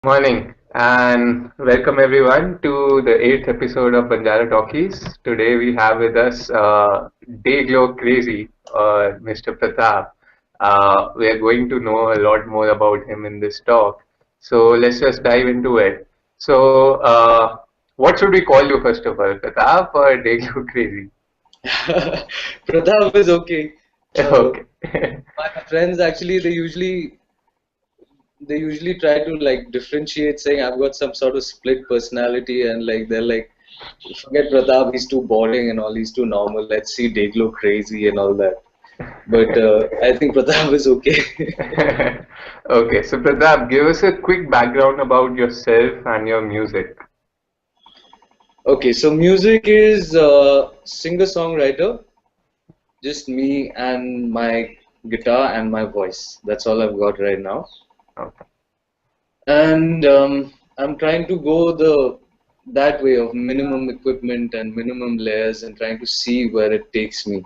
Morning and welcome everyone to the eighth episode of BanjaraTalkies. Today we have with us Dayglocrazie, Mr. Pratap. We are going to know a lot more about him in this talk. So let's just dive into it. What should we call you first of all, Pratap or Dayglocrazie? Pratap is okay. Okay. My friends actually they usually try to like differentiate, saying I've got some sort of split personality, and like they're like, forget Pratap, he's too boring and all, he's too normal. Let's see Dayglow crazy and all that. But I think Pratap is okay. Okay, so Pratap, give us a quick background about yourself and your music. Okay, so music is singer-songwriter, just me and my guitar and my voice. That's all I've got right now. Okay. And I'm trying to go the that way of minimum equipment and minimum layers and trying to see where it takes me.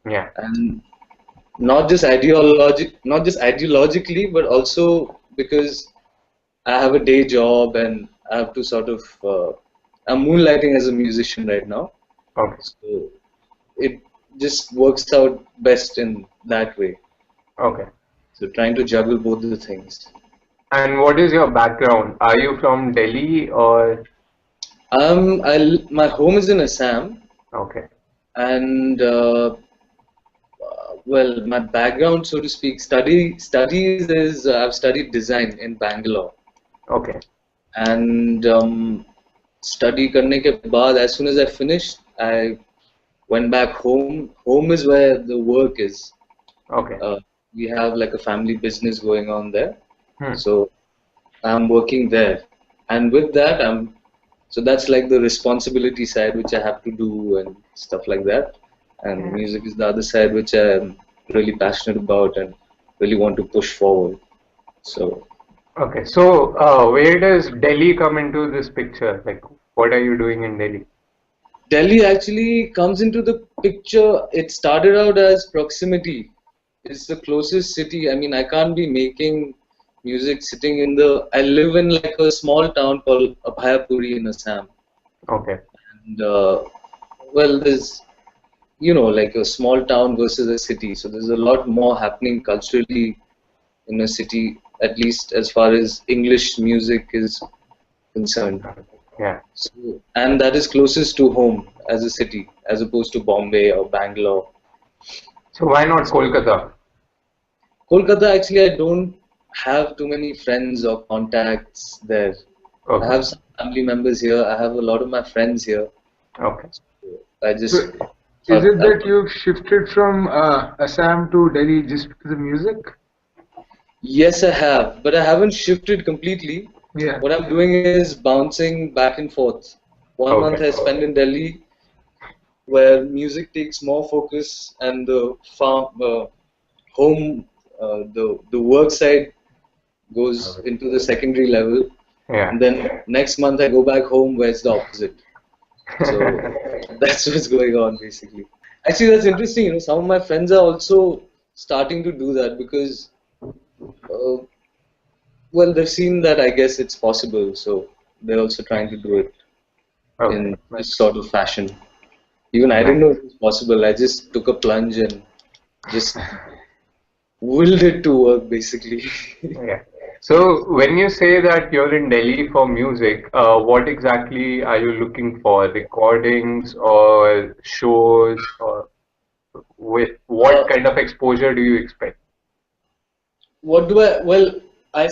Yeah. And not just ideologically, but also because I have a day job and I have to sort of I'm moonlighting as a musician right now. Okay. So it just works out best in that way. Okay. So trying to juggle both the things. And what is your background? Are you from Delhi or My home is in Assam, okay? and well, my background, so to speak, studies is I've studied design in Bangalore, Okay. and study करने के बाद, as soon as I finished, I went back home. Home is where the work is. Okay. We have like a family business going on there, Hmm. so I'm working there, and with that, so that's like the responsibility side which I have to do and stuff like that. And music is the other side which I'm really passionate about and really want to push forward. So Okay. So, where does Delhi come into this picture? Like, what are you doing in Delhi? Delhi actually comes into the picture. It started out as proximity. It's the closest city. I mean, I can't be making music sitting in the. I live in like a small town called Abhayapuri in Assam, Okay. and well, there's like a small town versus a city. So there's a lot more happening culturally in a city, at least as far as English music is concerned. Yeah. So, and that is closest to home as a city, as opposed to Bombay or Bangalore. So why not Kolkata? Kolkata, actually, I don't have too many friends or contacts there. I Okay. have some family members here. I have a lot of my friends here. Okay. I So, just is thought, it that you've shifted from Assam to Delhi just because of music? yes, I have, but I haven't shifted completely. Yeah. What I'm doing is bouncing back and forth. One month Okay. I spend in Delhi, where music takes more focus, and the home, the work side goes into the secondary level. Yeah. And then next month I go back home, where it's the opposite. So that's what's going on basically. Actually, that's interesting. Some of my friends are also starting to do that because, uh, well, they've seen that I guess it's possible. So they're also trying to do it Okay. in this sort of fashion. Even I didn't Nice. know it was possible. I just took a plunge and just willed it to work basically. Yeah. So when you say that you're in Delhi for music, what exactly are you looking for? Recordings or shows or with what uh, kind of exposure do you expect? what do I? Well, I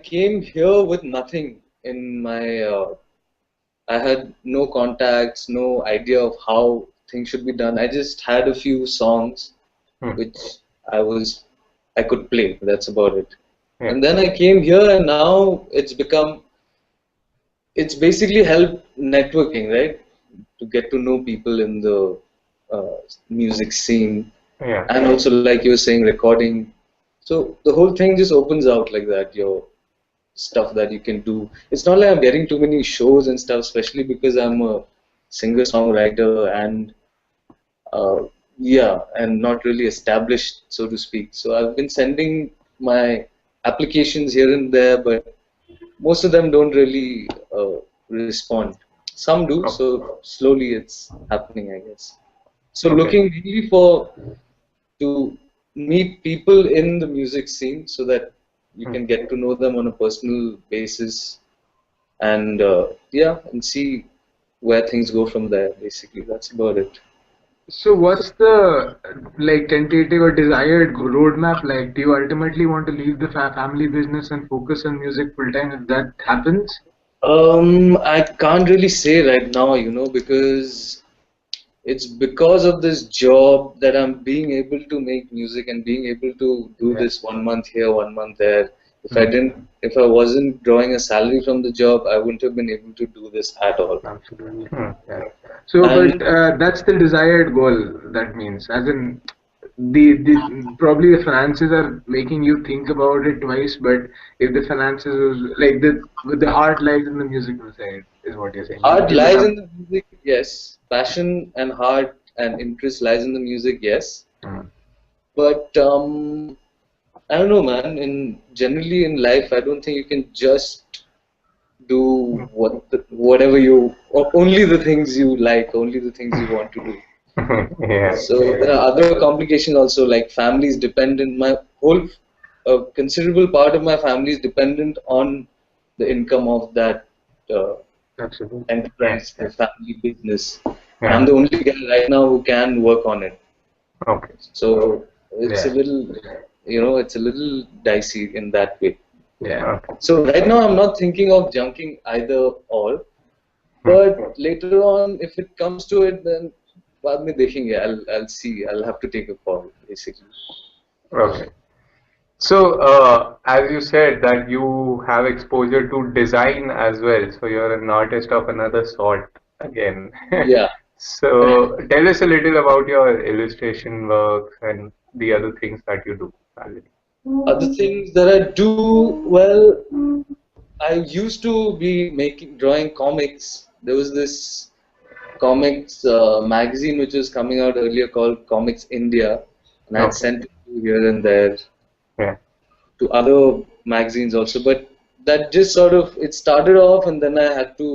came here with nothing in my. I had no contacts, no idea of how things should be done. I just had a few songs Hmm. which I could play. That's about it. Yeah. And then I came here, and now it's basically helped networking, right? To get to know people in the uh, music scene, Yeah. and also like you were saying, recording. So the whole thing just opens out like that. Your stuff that you can do. It's not like I'm getting too many shows and stuff, especially because I'm a singer-songwriter and uh, yeah, and not really established, so to speak. So I've been sending my applications here and there, but most of them don't really respond. Some do, Oh, so slowly it's happening, I guess. So okay. looking really for to meet people in the music scene so that you Hmm. can get to know them on a personal basis and yeah, and see where things go from there. Basically, that's about it. So what's the like tentative or desired roadmap like? Do you ultimately want to leave the family business and focus on music full time if that happens? I can't really say right now, because it's because of this job that I'm being able to make music and being able to do Yeah. this 1 month here, 1 month there. Hmm. If I wasn't drawing a salary from the job, I wouldn't have been able to do this at all. Absolutely. Hmm. Yeah. So, And but that's the desired goal. That means, as in, the probably the finances are making you think about it twice. But if the finances was like with the heart lies in the musical side, is what you're saying. You'll heart give it lies up. in the music, yes. Passion and heart and interest lies in the music, yes. Hmm. But I don't know, man. In generally in life, I don't think you can just do whatever you or only the things you like, only the things you want to do. Yeah. So there are other complications also, like family is dependent. My whole considerable part of my family is dependent on the income of that uh, Absolutely. Yeah. enterprise, the family business. And I'm Yeah. the only guy right now who can work on it. Okay. So it's a Yeah. little, it's a little dicey in that way. Yeah. Okay. So right now I'm not thinking of junking either or, Hmm. but later on, if it comes to it, then बाद में देखेंगे. I'll see. I'll have to take a call basically. Okay. So, as you said that you have exposure to design as well, so you're an artist of another sort again. Yeah. So, tell us a little about your illustration works and the other things that you do, Shalini. Other things that I do, well, I used to be making drawing comics. There was this comics magazine which was coming out earlier called Comics India, and I had Okay. sent it to here and there Yeah. to other magazines also. But that just sort of it started off, and then I had to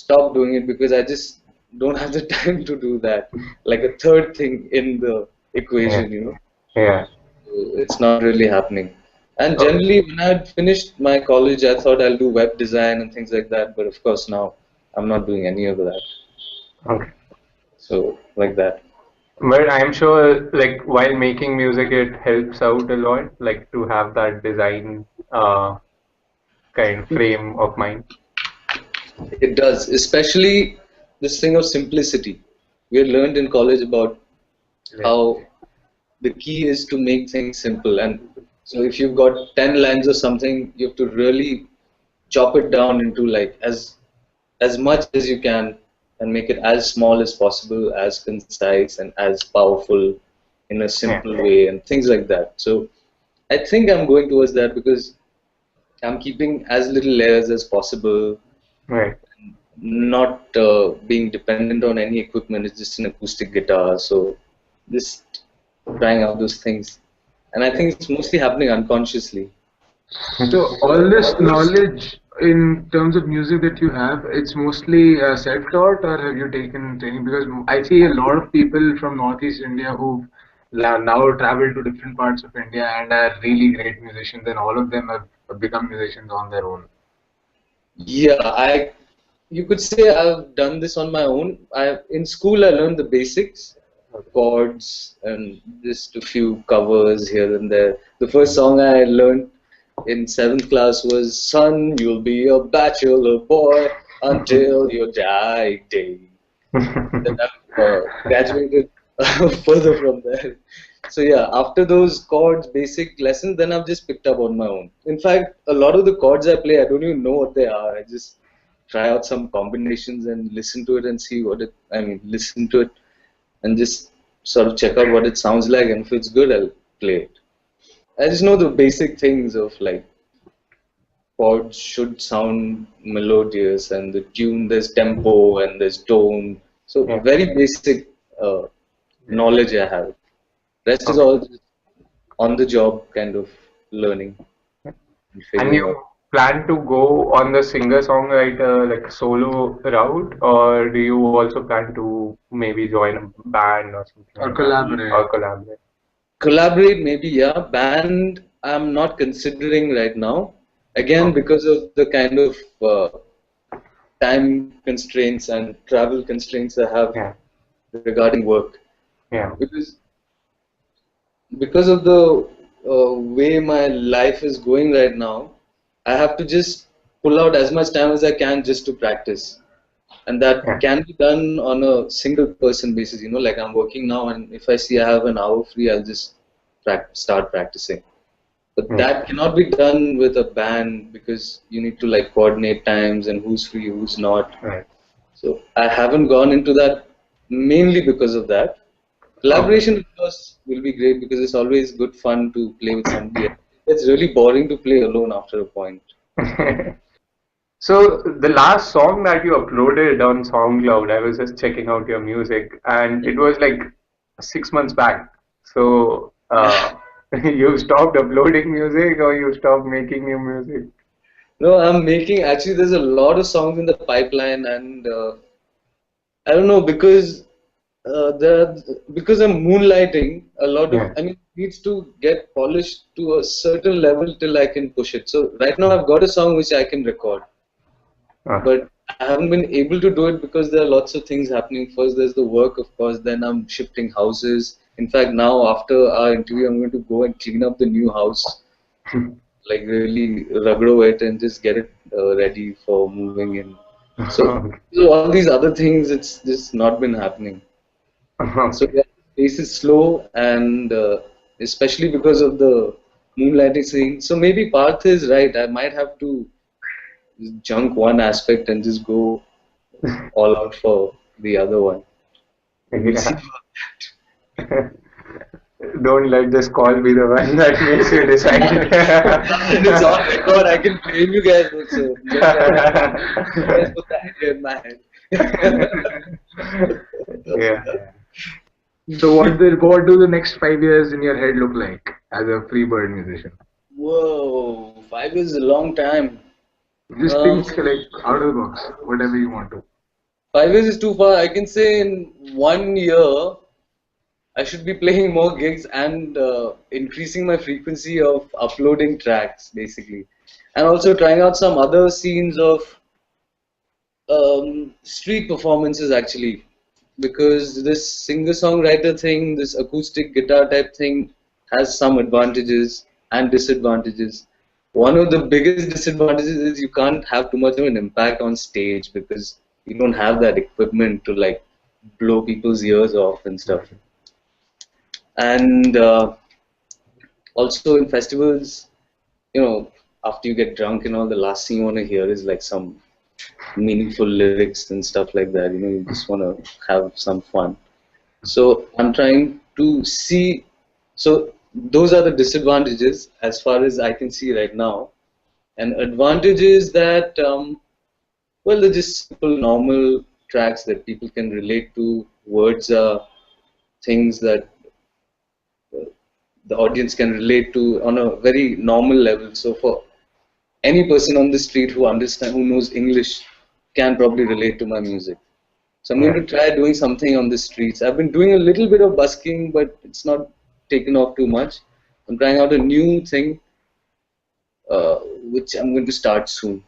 stop doing it because I just don't have the time to do that. Like a third thing in the Yeah. equation. Yeah. It's not really happening. And Okay. generally, when I had finished my college, I thought I'll do web design and things like that. But of course, now I'm not doing any of that. Okay. So, like that. But I'm sure, like, while making music, it helps out a lot, like, to have that design kind frame of mind. It does, especially this thing of simplicity. We had learned in college about Yeah. how the key is to make things simple. And so, if you've got 10 lines or something, you have to really chop it down into like as much as you can and make it as small as possible, as concise and as powerful in a Yeah. simple way and things like that. So I think I'm going towards that because I'm keeping as little layers as possible, Right. not being dependent on any equipment. It's just an acoustic guitar. So just trying out those things. And I think it's mostly happening unconsciously. So all this knowledge in terms of music that you have, it's mostly self-taught, or have you taken training? Because I see a lot of people from Northeast India who now travel to different parts of India and are really great musicians, and all of them have become musicians on their own. Yeah, you could say I've done this on my own. In school I learned the basics, chords and just a few covers here and there. The first song I learned in seventh class was "Son, you'll be a bachelor boy until your dying day." Then I've graduated further from there. So yeah, after those chords, basic lessons, then I've just picked up on my own. In fact, a lot of the chords I play, I don't even know what they are. I just try out some combinations and listen to it and see listen to it and just sort of check out what it sounds like. And if it's good, I'll play it. I just know the basic things of like chords should sound melodious and the tune, there's tempo and there's tone. So Yeah. very basic knowledge I have. Rest is Okay. all just on the job kind of learning and And figuring you out. plan to go on the singer-songwriter like solo route, or do you also plan to maybe join a band or something Or like that, collaborate. or collaborate? Collaborate, maybe, yeah. Band, I'm not considering right now. Again, Okay. because of the kind of time constraints and travel constraints I have Yeah. regarding work. Yeah. Because of the way my life is going right now, I have to just pull out as much time as I can just to practice. And that Yeah. can be done on a single person basis, like I'm working now, and if I see I have an hour free, I'll just start practicing. But Yeah. that cannot be done with a band because you need to like coordinate times and who's free, who's not. Right. So I haven't gone into that mainly because of that. Collaboration, of course, will be great because it's always good fun to play with somebody else. It's really boring to play alone after a point. Okay. So the last song that you uploaded on SoundCloud, I was just checking out your music, and it was like 6 months back. So you stopped uploading music, or you stopped making new music? No, I'm making actually. There's a lot of songs in the pipeline, and I don't know because because I'm moonlighting. A lot of Yeah. it needs to get polished to a certain level till I can push it. So right now I've got a song which I can record, Okay. but I haven't been able to do it because there are lots of things happening. First, there's the work, of course. Then I'm shifting houses. In fact, now after our interview, I'm going to go and clean up the new house, like really rugdo it and just get it ready for moving in. So all these other things, it's just not been happening. So Okay. yeah, pace is slow, and especially because of the moonlighting scene. So maybe Parth is right. I might have to junk one aspect and just go all out for the other one. We'll see. Yeah. Don't let this call be the one that makes you decide. And it's on record. I can blame you guys also. Look, you guys put the idea in my head. Yeah. So what do the next 5 years in your head look like as a freebird musician? Whoa, 5 years is a long time. Just Um, think like out of the box, whatever you want to. 5 years is too far. I can say in 1 year, I should be playing more gigs and increasing my frequency of uploading tracks, basically, and also trying out some other scenes of street performances, actually, because this singer-songwriter thing, this acoustic guitar type thing, has some advantages and disadvantages. One of the biggest disadvantages is you can't have too much of an impact on stage because you don't have that equipment to like blow people's ears off and stuff. And also in festivals, after you get drunk and all, the last thing you want to hear is like some meaningful lyrics and stuff like that. You just want to have some fun. So I'm trying to see. So those are the disadvantages as far as I can see right now. And advantages that, well, they're just simple, normal tracks that people can relate to. Words are things that the audience can relate to on a very normal level. So for any person on the street who knows English, can probably relate to my music. So I'm going Yeah. to try doing something on the streets. I've been doing a little bit of busking, but it's not taken off too much. I'm trying out a new thing, which I'm going to start soon,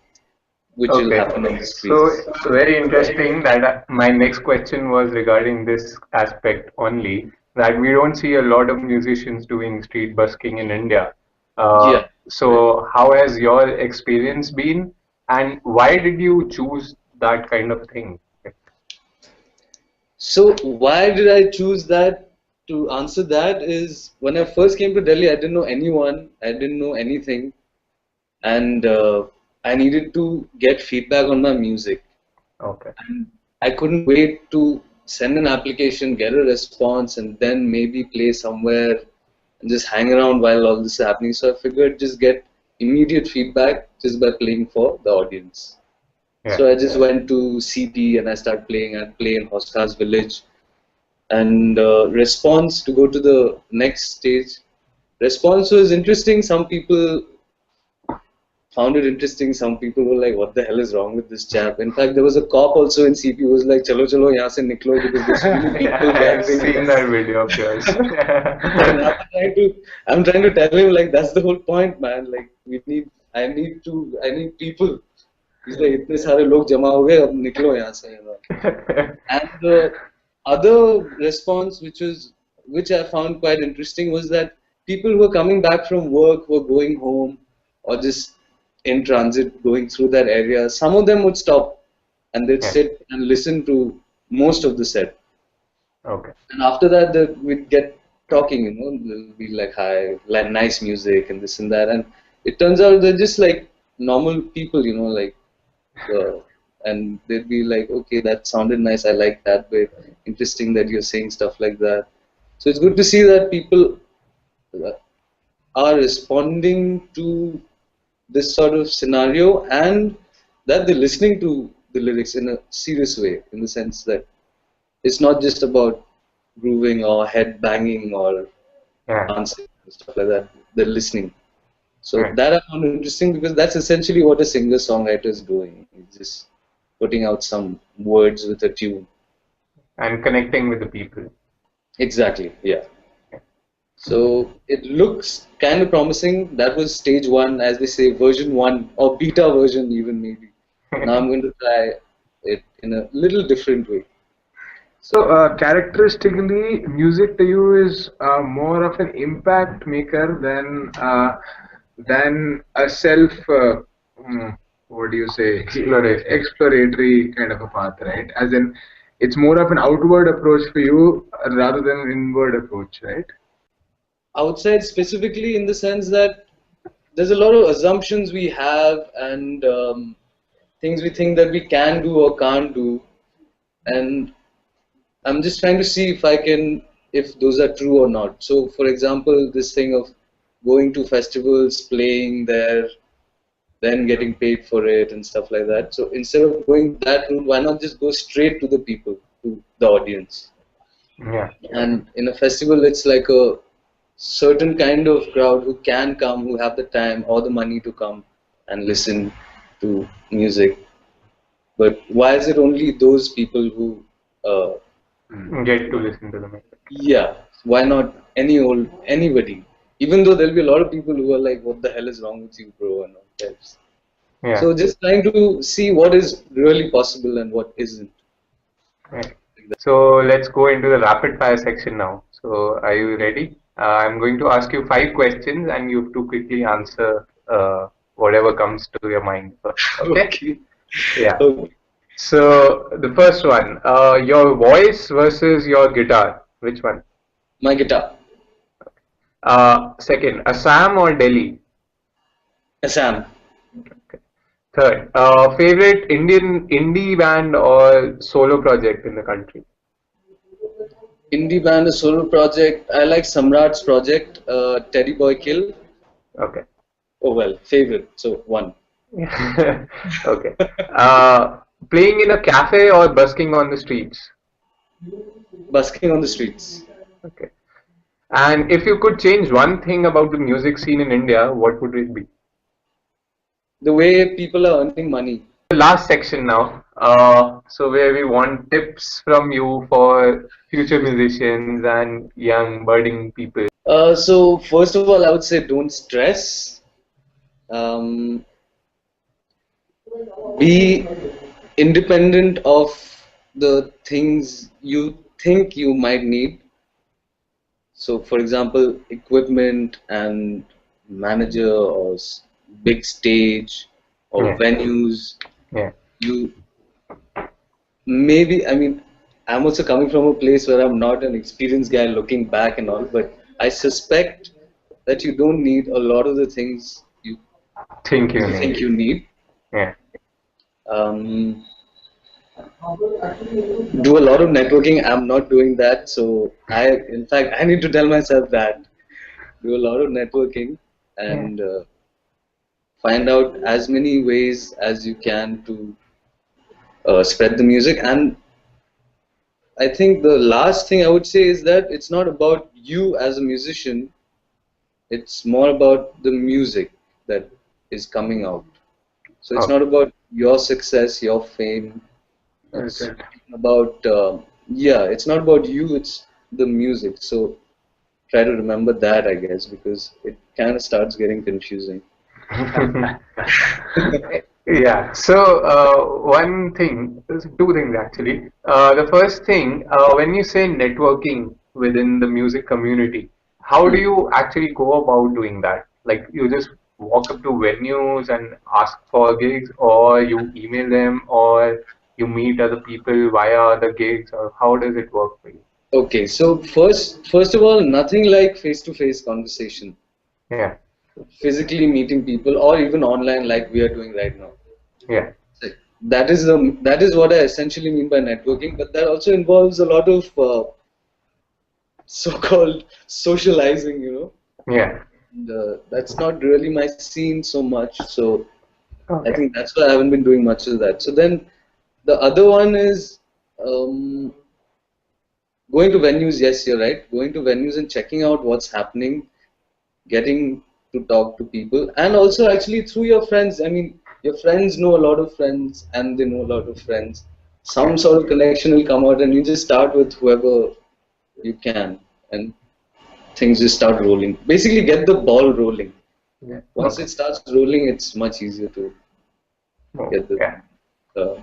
which will Okay. happen on the So streets. very interesting that my next question was regarding this aspect only, that we don't see a lot of musicians doing street busking in India. Yeah. So how has your experience been, and why did you choose that kind of thing? So why did I choose that? To answer that is when I first came to Delhi, I didn't know anyone, I didn't know anything, and I needed to get feedback on my music. Okay. And I couldn't wait to send an application, get a response, and then maybe play somewhere and just hang around while all this is happening. So I figured just get immediate feedback just by playing for the audience. Yeah. So I just went to CP and I started playing. I play in Hoska's village, and response to go to the next stage. Response was interesting. Some people found it interesting. Some people were like, "What the hell is wrong with this chap?" In fact, there was a cop also in CP who was like, "Chalo chalo, yahan se niklo," because there's too many people I've gathering. seen that video of yours. And I'm trying to tell him like that's the whole point, man. Like I need people. He's like, इतने सारे लोग जमा हो गए, अब निकलो यहाँ से, you know. And the other response, which I found quite interesting, was that people who were coming back from work, who were going home, or just in transit going through that area, some of them would stop and they'd Yeah. sit and listen to most of the set. Okay. And after that, we'd get talking, you know, they'll be like, "Hi, like nice music," and this and that. And it turns out they're just like normal people, you know, like, and they'd be like, "Okay, that sounded nice. I like that bit. Interesting that you're saying stuff like that." So it's good to see that people are responding to this sort of scenario and that they're listening to the lyrics in a serious way, in the sense that it's not just about grooving or head banging or Yeah. dancing and stuff like that. They're listening. So Right. that I found interesting because that's essentially what a singer-songwriter is doing. He's just putting out some words with a tune. And connecting with the people. Exactly, yeah. So it looks kind of promising. That was stage one, as they say, version one, or beta version even maybe. Now I'm going to try it in a little different way. So, characteristically, music to you is more of an impact maker than a self, what do you say, exploratory kind of a path, right? As in, it's more of an outward approach for you rather than an inward approach, right? Outside specifically in the sense that there's a lot of assumptions we have and things we think that we can do or can't do, and I'm just trying to see if those are true or not. So, for example, this thing of going to festivals, playing there, then getting paid for it and stuff like that. So instead of going that route, why not just go straight to the people, to the audience? Yeah. And in a festival, it's like a certain kind of crowd who can come, who have the time or the money to come and listen to music. But why is it only those people who, Get to listen to the music. yeah, why not anybody? Even though there'll be a lot of people who are like, "What the hell is wrong with you, bro?" and all types. Yeah. So just trying to see what is really possible and what isn't. Right. So let's go into the rapid fire section now. So are you ready? I'm going to ask you 5 questions and you have to quickly answer whatever comes to your mind first. Okay? Yeah. Okay. So the first one, your voice versus your guitar. Which one? My guitar, Second, Assam or Delhi? Assam, Third, favorite Indian indie band or solo project in the country? indie band, a solo project. I like Samrat's project, Teddy Boy Kill. Okay. Oh well, favorite. So one. Okay. Playing in a cafe or busking on the streets? Busking on the streets. Okay. And if you could change one thing about the music scene in India, what would it be? The way people are earning money. The last section now. So where we want tips from you for future musicians and young budding people. So first of all, I would say don't stress. Um, be independent of the things you think you might need. So, for example, equipment and manager or big stage or Yeah. venues. Yeah. You maybe, I mean, I'm also coming from a place where I'm not an experienced guy looking back and all, but I suspect that you don't need a lot of the things you Think you think need. you need. Yeah. Um, do a lot of networking. I'm not doing that, so in fact, I need to tell myself that. Do a lot of networking and find out as many ways as you can to spread the music. And I think the last thing I would say is that it's not about you as a musician. It's more about the music that is coming out. So it's not Okay. about your success, your fame. That's It's it. about yeah, it's not about you. It's the music. So try to remember that, I guess, because it kind of starts getting confusing. Yeah. So one thing, there's two things actually. The first thing, when you say networking within the music community, how do Hmm. you actually go about doing that? Like you just walk up to venues and ask for gigs, or you email them, or you meet other people via the gigs, or how does it work for you? Okay, so first of all, nothing like face-to-face conversation, Yeah. physically meeting people, or even online like we are doing right now. Yeah. So that is what I essentially mean by networking, but that also involves a lot of so-called socializing, Yeah. And, that's not really my scene so much. So I Okay. think that's why I haven't been doing much of that. So then the other one is um, going to venues. Yes, you're right. Going to venues and checking out what's happening, getting to talk to people, and also actually through your friends. I mean, your friends know a lot of friends, and they know a lot of friends. Some Yeah. sort of connection will come out, and you just start with whoever you can, and things just start rolling. Basically, get the ball rolling. Yeah. Once Okay. it starts rolling, it's much easier to Oh, get the yeah.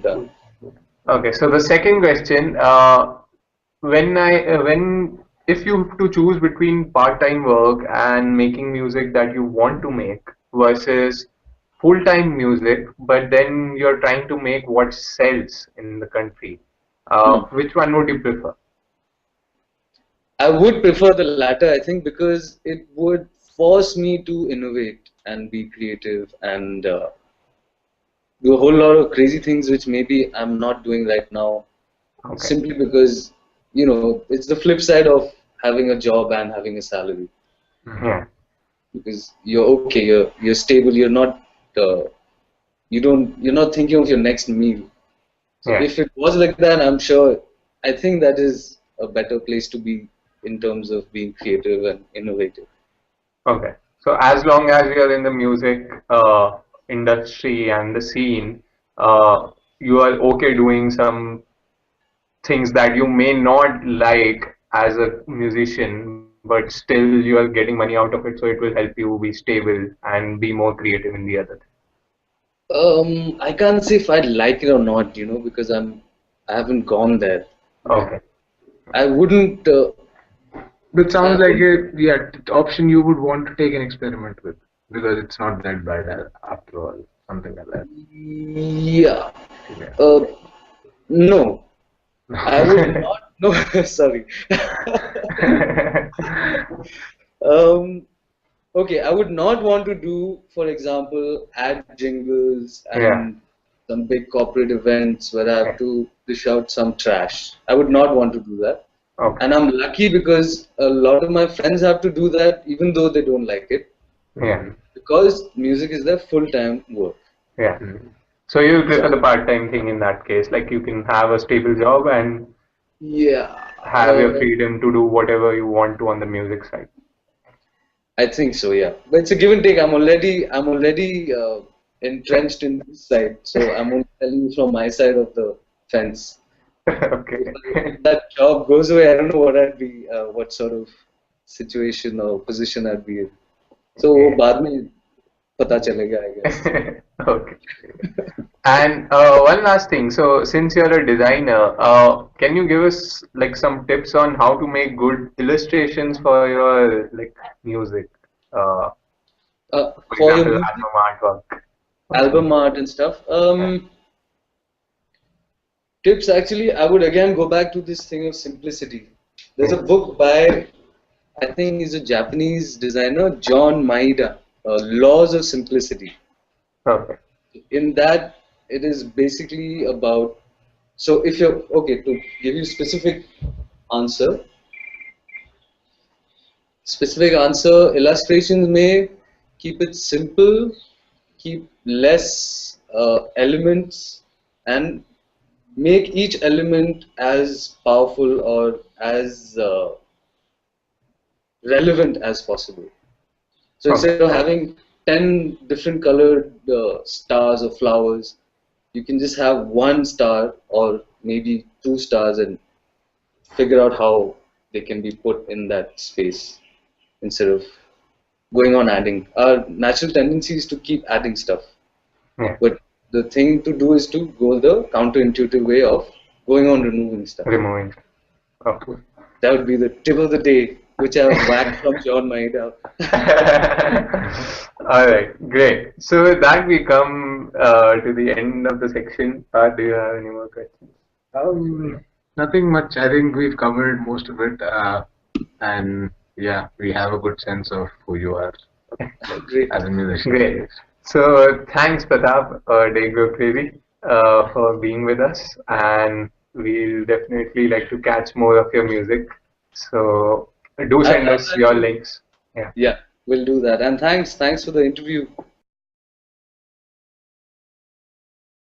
done. Okay, so the second question, when if you have to choose between part-time work and making music that you want to make versus full-time music, but then you're trying to make what sells in the country, Hmm. which one would you prefer? I would prefer the latter, I think, because it would force me to innovate and be creative and do a whole lot of crazy things which maybe I'm not doing right now, Okay. simply because it's the flip side of having a job and having a salary. Yeah. Because you're okay, you're stable, uh, you're not thinking of your next meal. So Yeah. if it was like that, I'm sure I think that is a better place to be in terms of being creative and innovative. Okay. So as long as you're in the music industry and the scene, you are okay doing some things that you may not like as a musician, but still you are getting money out of it, so it will help you be stable and be more creative in the other thing. I can't say if I like it or not, because I haven't gone there. Okay. I wouldn't. But I sounds like wouldn't a yeah option you would want to take an experiment with because it's not that bad after all. Something like that. yeah. Yeah. Uh, no, I would not. No, sorry. um, okay, I would not want to do, for example, ad jingles Yeah. and some big corporate events where I have Yeah. to dish out some trash. I would not want to do that. Okay. And I'm lucky because a lot of my friends have to do that even though they don't like it Yeah. because music is their full-time work. Yeah. Mhm. So you prefer So the part-time thing in that case, like you can have a stable job and yeah, have your freedom to do whatever you want to on the music side. I think so. Yeah, but it's a give and take. I'm already entrenched in this side, so I'm only telling you from my side of the fence. If, Okay. if that job goes away, I don't know what I'd be, what sort of situation or position I'd be in. So वो Yeah. बाद में पता चलेगा, I guess. Okay. And one last thing. So, since you're a designer, can you give us like some tips on how to make good illustrations for your like music? For For your example, music, album artwork or album something. art and stuff. Yeah. Tips actually, I would again go back to this thing of simplicity. There's a Yeah. book by, I think he's a Japanese designer, John Maeda, Laws of Simplicity. Okay. In that, it is basically about. So if you're okay to give you answer, specific answer, illustrations may keep it simple, keep less elements, and make each element as powerful or as relevant as possible. So instead Okay. of having 10 different colored stars or flowers. You can just have one star or maybe two stars and figure out how they can be put in that space instead of going on adding. Our natural tendency is to keep adding stuff, Yeah. but the thing to do is to go the counterintuitive way of going on removing stuff. Removing. Okay. That would be the tip of the day, which I have whacked from John Maida. All right, great. So with that, we come to the end of the section. Do you have any more questions? Nothing much. I think we've covered most of it, and yeah, we have a good sense of who you are Great. as a musician. Great. So thanks, Pratap, Dayglocrazie, for being with us, and we'll definitely like to catch more of your music. So do send us your links. Yeah. Yeah, we'll do that. And thanks for the interview.